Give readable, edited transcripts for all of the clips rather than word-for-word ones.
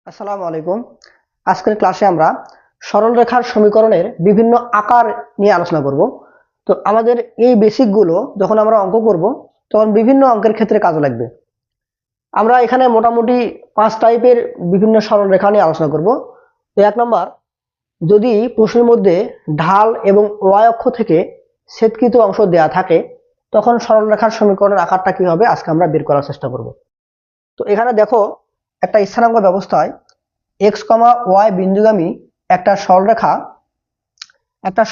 আসসালামু আলাইকুম। আজকের ক্লাসে আমরা সরলরেখার সমীকরণের বিভিন্ন আকার নিয়ে আলোচনা করব। তো আমাদের এই বেসিকগুলো যখন আমরা অঙ্ক করব তখন বিভিন্ন অঙ্কের ক্ষেত্রে কাজে লাগবে। আমরা এখানে মোটামুটি 5 টাইপের বিভিন্ন সরলরেখা নিয়ে আলোচনা করব। তো 1 নম্বর, যদি প্রশ্নের মধ্যে ঢাল এবং ওয়াই অক্ষ থেকে ছেদকৃত অংশ দেয়া থাকে তখন সরলরেখার সমীকরণের আকারটা কি হবে আজকে আমরা বের করার চেষ্টা করব। তো এখানে দেখো, একটা স্থানাঙ্ক ব্যবস্থায় এক্স কমা ওয়াই বিন্দুগামী একটা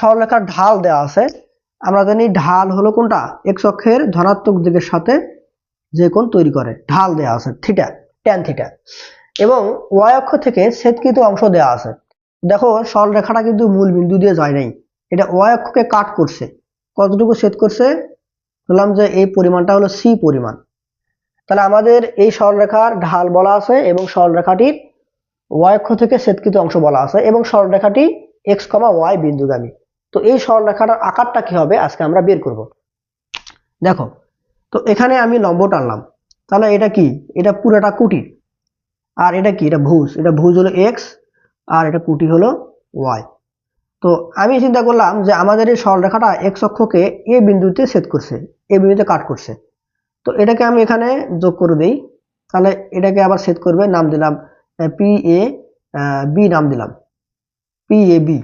সরলরেখার ঢাল দেওয়া আছে। আমরা জানি ঢাল হলো কোনটা, এক্স অক্ষের ধনাত্মক দিকের সাথে যে কোণ তৈরি করে ঢাল দেওয়া আছে থিটা, ট্যান থিটা, এবং ওয়াই অক্ষ থেকে ছেদকৃত অংশ দেওয়া আছে। দেখো সরলরেখাটা কিন্তু মূল বিন্দু দিয়ে যায় নাই, এটা ওয়াই অক্ষকে কাট করছে। কতটুকু ছেদ করছে বললাম যে এই পরিমাণটা হলো সি পরিমাণ। তাহলে আমাদের এই সরলরেখার ঢাল বলা আছে এবং সরলরেখাটির ওয়াই অক্ষ থেকে ছেদকৃত অংশ বলা আছে এবং সরলরেখাটি এক্স কমা ওয়াই বিন্দুগামী। তো এই সরলরেখাটার আকারটা কি হবে আজকে আমরা বের করব। দেখো, তো এখানে আমি লম্ব টানলাম, তাহলে এটা কি, এটা পুরোটা কুটি, আর এটা কি, এটা ভুজ, এটা ভুজ হলো এক্স আর এটা কুটি হলো ওয়াই। তো আমি চিন্তা করলাম যে আমাদের এই সরলরেখাটা এক্স অক্ষকে এ বিন্দুতে ছেদ করছে, এ বিন্দুতে কাট করছে। তো এটাকে আমি এখানে যোগ করে দেই, তাহলে এটাকে আবার ছেদ করবে, নাম দিলাম পি এ বি, নাম দিলাম পি এ বি,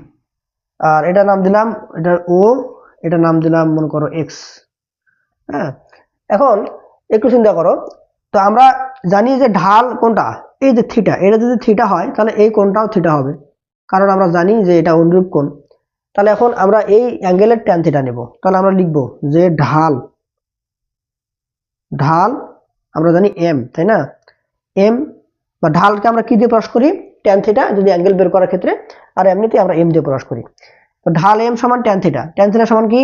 আর এটা নাম দিলাম, এটার ও, এটা নাম দিলাম মনে করো এক্স। হ্যাঁ, এখন একটু চিন্তা করো, তো আমরা জানি যে ঢাল কোনটা, এই যে থিটা, এটা যদি থিটা হয় তাহলে এই কোণটাও থিটা হবে, কারণ আমরা জানি যে এটা অনুরূপ কোণ। তাহলে এখন আমরা এই অ্যাঙ্গেলের ট্যান থিটা নেব, তাহলে আমরা লিখব যে ঢাল ঢাল আমরা জানি এম, তাই না, এম বা ঢালকে আমরা কি দিয়ে প্রকাশ করি, ট্যান থিটা যদি অ্যাঙ্গেল বের করার ক্ষেত্রে, আর এমনিতে আমরা এম দিয়ে প্রকাশ করি। তো ঢাল এম সমান ট্যান থিটা, ট্যান থিটা সমান কি,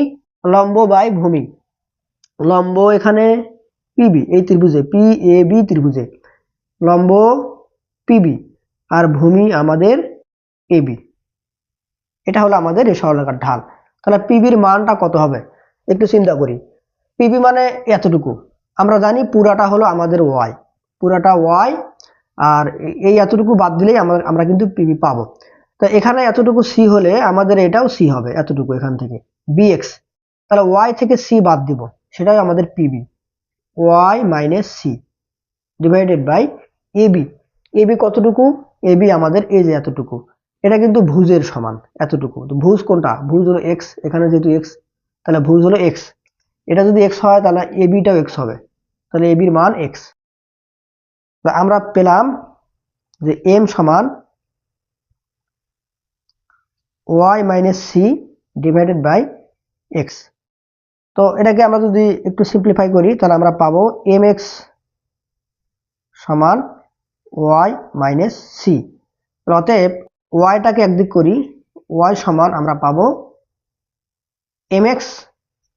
লম্ব বাই ভূমি। লম্ব এখানে পিবি, এই ত্রিভুজে পি এ বি ত্রিভুজে লম্ব পিবি আর ভূমি আমাদের এবি। এটা হলো আমাদের এই সরলরেখার ঢাল। তাহলে পিবির মানটা কত হবে একটু চিন্তা করি। পিবি মানে এতটুকু, আমরা জানি পুরাটা হলো আমাদের ওয়াই, পুরাটা ওয়াই, আর এই এতটুকু বাদ দিলেই আমরা কিন্তু পিবি পাবো। তো এখানে এতটুকু সি হলে আমাদের এটাও সি হবে, এতটুকু এখান থেকে বিএক্স। তাহলে ওয়াই থেকে সি বাদ দিব, সেটাই আমাদের PB, y minus c divided by AB. AB কতটুকু, এবি আমাদের এই যে এতটুকু, এটা কিন্তু ভুজের সমান এতটুকু। তো ভুজ কোনটা, ভুজ হলো এক্স, এখানে যেহেতু এক্স তাহলে ভুজ হলো এক্স। এটা যদি এক্স হয় তাহলে এবিটাও এক্স হবে, তাহলে এবির মান এক্স। আমরা পেলাম যে এম সমান y minus c divided by x. তো এটাকে আমরা যদি একটু সিম্পলিফাই করি তাহলে আমরা পাবো এম এক্স সমান ওয়াই মাইনাস সি। অতএব ওয়াইটাকে একদিক করি, ওয়াই সমান আমরা পাবো এম এক্স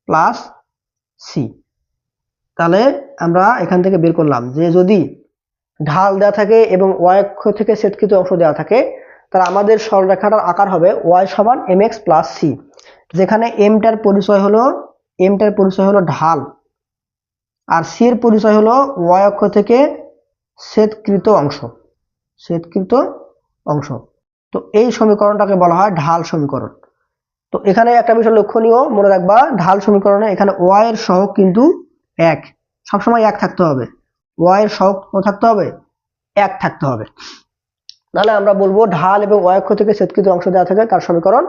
প্লাস সি। তাহলে আমরা এখান থেকে বের করলাম যে যদি ঢাল দেওয়া থাকে এবং ওয়াই অক্ষ থেকে ছেদকৃত অংশ দেওয়া থাকে তাহলে আমাদের সরলরেখাটার আকার হবে ওয়াই সমান এম এক্স প্লাস সি, যেখানে এমটার পরিচয় হলো ঢাল আর সি এর পরিচয় হলো ওয়াই অক্ষ থেকে ছেদকৃত অংশ। তো এই সমীকরণটাকে বলা হয় ঢাল সমীকরণ। তো এখানে একটা বিষয় লক্ষণীয় মনে রাখবা, ঢাল সমীকরণে এখানে ওয়াই এর সহগ কিন্তু এক, সবসময় এক থাকতে হবে, ওয়াই এর সহগ থাকতে হবে এক থাকতে হবে। তাহলে আমরা বলবো ঢাল এবং ওয়াই অক্ষ থেকে ছেদকৃত অংশ দেওয়া থাকে তার সমীকরণ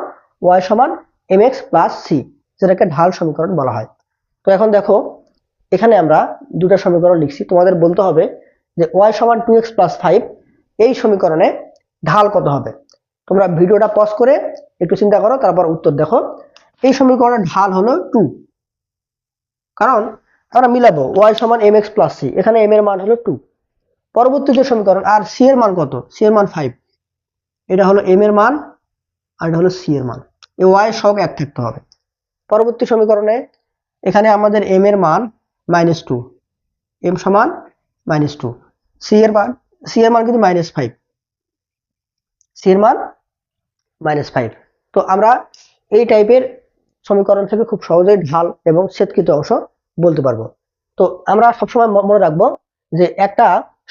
ওয়াই সমান এম এক্স প্লাস সি, যেটাকে ঢাল সমীকরণ বলা হয়। তো এখন দেখো, এখানে আমরা দুটো সমীকরণ লিখছি, তোমাদের বলতে হবে যে ওয়াই সমান 2x প্লাস 5 এই সমীকরণে ঢাল কত হবে। তোমরা ভিডিওটা পজ করে একটু চিন্তা করো, তারপর উত্তর দেখো। এই সমীকরণের ঢাল হলো 2, কারণ আমরা মিলাবো ওয়াই সমান এম এক্স প্লাস সি, এখানে এম এর মান হলো 2। পরবর্তী যে সমীকরণ, আর সি এর মান কত, সি এর মান 5, এটা হলো এম এর মান আর এটা হলো সি এর মান, এই ওয়াই এর সহগ এক থাকতে হবে। পরবর্তী সমীকরণে এখানে আমাদের এম এর মান -2, এম সমান -2, সি এর মান কিন্তু -5, সি এর মান -5। তো আমরা এই টাইপের সমীকরণ থেকে খুব সহজেই ঢাল এবং ছেদকৃত অংশ বলতে পারবো। তো আমরা সবসময় মনে রাখবো যে একটা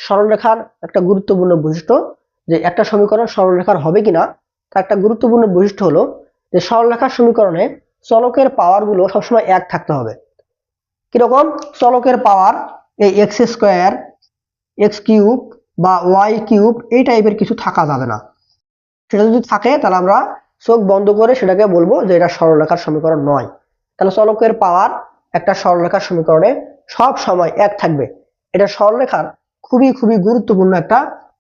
সরলরেখার একটা গুরুত্বপূর্ণ বৈশিষ্ট্য যে একটা সমীকরণ সরলরেখার হবে কিনা, তার একটা গুরুত্বপূর্ণ বৈশিষ্ট্য হলো যে সরলরেখার সমীকরণে চলকের পাওয়ারগুলো সবসময় এক থাকতে হবে। কিরকম? চলকের পাওয়ার এই এক্স স্কোয়ার, এক্স কিউব বা ওয়াই কিউব এই টাইপের কিছু থাকা যাবে না। সেটা যদি থাকে তাহলে আমরা চোখ বন্ধ করে সেটাকে বলবো যে এটা সরলরেখার সমীকরণ নয়। তাহলে চলকের পাওয়ার একটা সরলরেখার সমীকরণে সব সময় এক থাকবে, এটা সরলরেখার খুবই খুবই গুরুত্বপূর্ণ একটা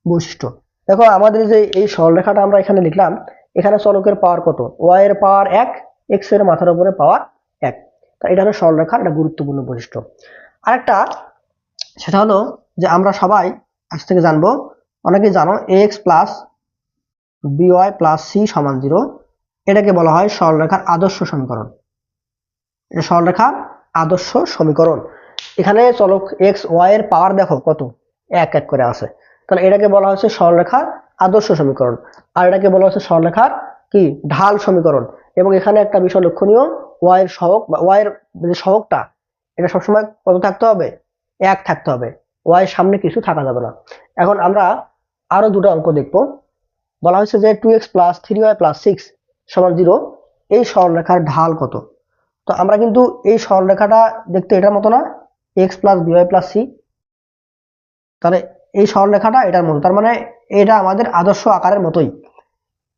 বৈশিষ্ট্য। দেখো আমাদের যে এই সরলরেখাটা আমরা এখানে লিখলাম, এখানে চলকের পাওয়ার কত? ওয়াই এর পাওয়ার 1, এক্স এর মাথার উপরে পাওয়ার 1। তাই এটা হলো সরলরেখার একটা গুরুত্বপূর্ণ বৈশিষ্ট্য। আরেকটা সেটা হলো যে আমরা সবাই আজ থেকে জানবো, অনেকেই জানো ax plus by plus c সমান 0, এটাকে বলা হয় সরলরেখার আদর্শ সমীকরণ। এটা সরলরেখার আদর্শ সমীকরণ। এখানে চলক x y এর পাওয়ার দেখো কত, 1 1 করে আছে। তাহলে এটাকে বলা হচ্ছে সরলরেখার আদর্শ সমীকরণ। আর এটাকে বলা হচ্ছে সরলরেখার কি ঢাল সমীকরণ। এবং এখানে একটা বিষয় লক্ষণীয়, y এর সহগ বা y এর যে সহগটা, এটা সবসময় কত থাকতে হবে? 1 থাকতে হবে। y এর সামনে কিছু থাকা যাবে না। এখন আমরা আরো দুটো অঙ্ক দেখবো। বলা হয়েছে যে 2x প্লাস 3y প্লাস 6 সমান 0, এই সরলরেখার ঢাল কত? তো আমরা কিন্তু এই সরলরেখাটা দেখতে এটার মতো না, x plus by plus c। তাহলে এই সরলরেখাটা এটার মতো, তার মানে এটা আমাদের আদর্শ আকারের মতোই।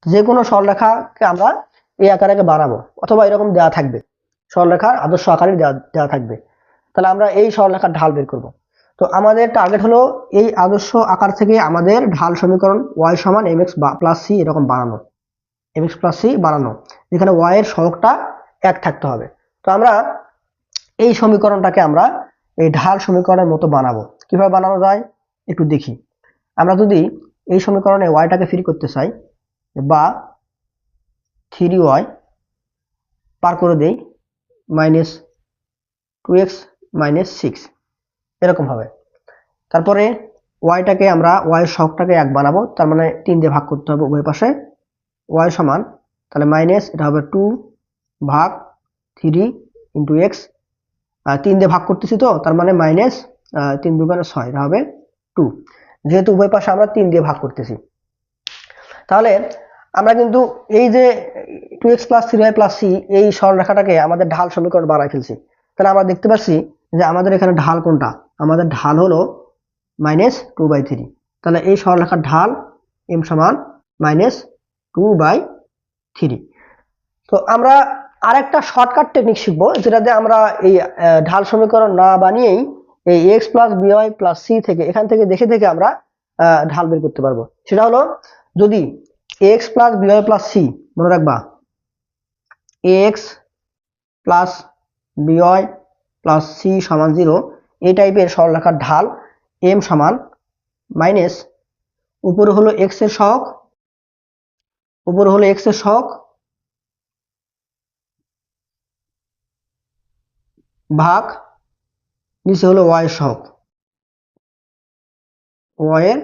যে কোনো সরলরেখাকে আমরা এই আকারে বানাবো, অথবা এরকম দেওয়া থাকবে, সরলরেখার আদর্শ আকারে দেওয়া থাকবে। তাহলে আমরা এই সরলরেখার ঢাল বের করব। তো আমাদের টার্গেট হলো এই আদর্শ আকার থেকে আমাদের ঢাল সমীকরণ y সমান mx প্লাস c এরকম বানানো, mx প্লাস c বানানো, যেখানে y এর সহগটা 1 থাকতে হবে। তো আমরা এই সমীকরণটাকে আমরা এই ঢাল সমীকরণের মতো বানাবো। কিভাবে বানানো যায় একটু দেখি। আমরা যদি এই সমীকরণে yটাকে ফ্রি করতে চাই, বা 3y পার করে দেই মাইনাস 2x মাইনাস 6 এরকম হবে। তারপরে yটাকে আমরা y এর সহগটাকে 1 বানাবো, তার মানে 3 দিয়ে ভাগ করতে হবে উভয় পাশে। y সমান তাহলে মাইনাস, এটা হবে 2 ভাগ 3 ইন্টু x, 3 দিয়ে ভাগ করতেছি তো, তার মানে মাইনাস 3 দুগুণে 6, এটা হবে 2। যেহেতু উভয় পাশে আমরা 3 দিয়ে ভাগ করতেছি, তাহলে আমরা কিন্তু এই যে 2x plus 3y plus c এই সরলরেখাটাকে আমাদের ঢাল সমীকরণ বানায় ফেলছি। তাহলে আমরা দেখতে পাচ্ছি যে আমাদের এখানে ঢাল কোনটা? আমাদের ঢাল হলো -2/3। তাহলে এই সরলরেখার ঢাল m সমান -2/3। তো আমরা আরেকটা শর্টকাট টেকনিক শিখবো, যেটাতে আমরা এই ঢাল সমীকরণ না বানিয়েই এই x plus by plus c থেকে, এখান থেকে দেখে দেখে আমরা ঢাল বের করতে পারবো। সেটা হলো, যদি x plus by plus c, মনে রাখবা x plus by plus c সমান 0, এই টাইপের সরলরেখার ঢাল m সমান মাইনাস, উপরে হলো x এর সহগ, উপরে হলো x এর সহগ ভাগ নিচে হলো y এর সহগ, y এর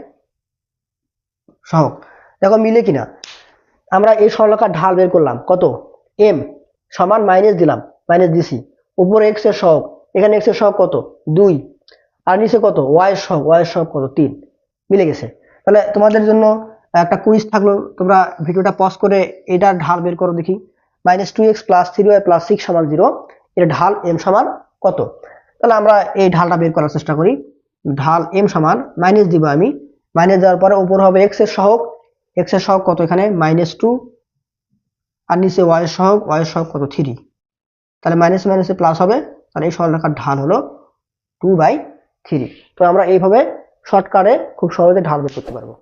সহগ। দেখো মিলে কিনা। আমরা এই সরলরেখার ঢাল বের করলাম কত, m সমান মাইনাস দিলাম, মাইনাস দিছি, উপরে x এর সহগ, এখানে x এর সহগ কত 2, আর নিচে কত y এর সহগ, y এর সহগ কত 3, মিলে গেছে। তাহলে তোমাদের জন্য একটা কুইজ থাকলো, তোমরা ভিডিওটা পজ করে এটার ঢাল বের করো দেখি। -2x প্লাস 3y প্লাস 6 সমান 0, এর ঢাল m সমান কত? তাহলে আমরা এই ঢালটা বের করার চেষ্টা করি। ঢাল m সমান মাইনাস দিব আমি, মাইনাস দেওয়ার পরে উপর হবে x এর সহগ, x এর সহগ কত এখানে -2, আর নিচে y এর সহগ, y এর সহগ কত 3। তাহলে মাইনাস মাইনাসে প্লাস হবে, তাহলে এই সরলরেখার ঢাল হলো 2/3। তো আমরা এইভাবে শর্টকাটে খুব সহজে ঢাল বের করতে পারবো।